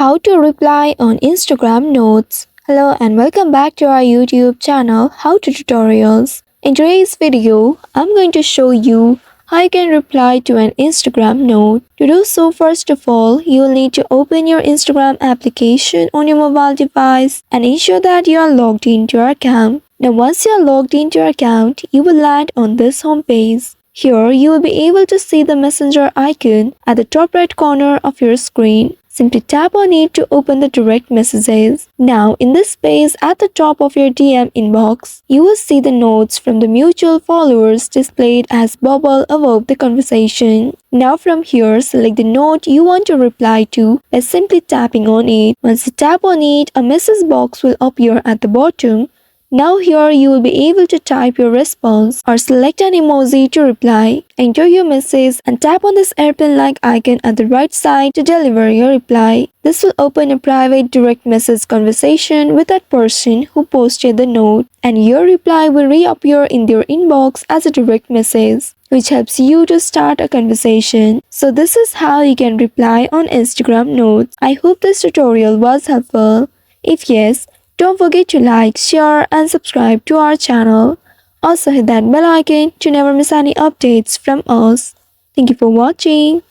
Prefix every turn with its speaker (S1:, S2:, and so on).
S1: How to reply on Instagram notes. Hello and welcome back to our YouTube channel How to Tutorials. In today's video, I'm going to show you how you can reply to an Instagram note. To do so, first of all, you'll need to open your Instagram application on your mobile device and ensure that you are logged into your account. Now once you are logged into your account, you will land on this home page. Here, you will be able to see the messenger icon at the top right corner of your screen. Simply tap on it to open the direct messages. Now, in this space at the top of your DM inbox, you will see the notes from the mutual followers displayed as bubble above the conversation. Now from here, select the note you want to reply to by simply tapping on it. Once you tap on it, a message box will appear at the bottom. Now here you will be able to type your response or select an emoji to reply. Enter your message and tap on this airplane-like icon at the right side to deliver your reply. This will open a private direct message conversation with that person who posted the note, and your reply will reappear in their inbox as a direct message, which helps you to start a conversation. So this is how you can reply on Instagram notes. I hope this tutorial was helpful. If yes, don't forget to like, share and subscribe to our channel. Also hit that bell icon to never miss any updates from us. Thank you for watching.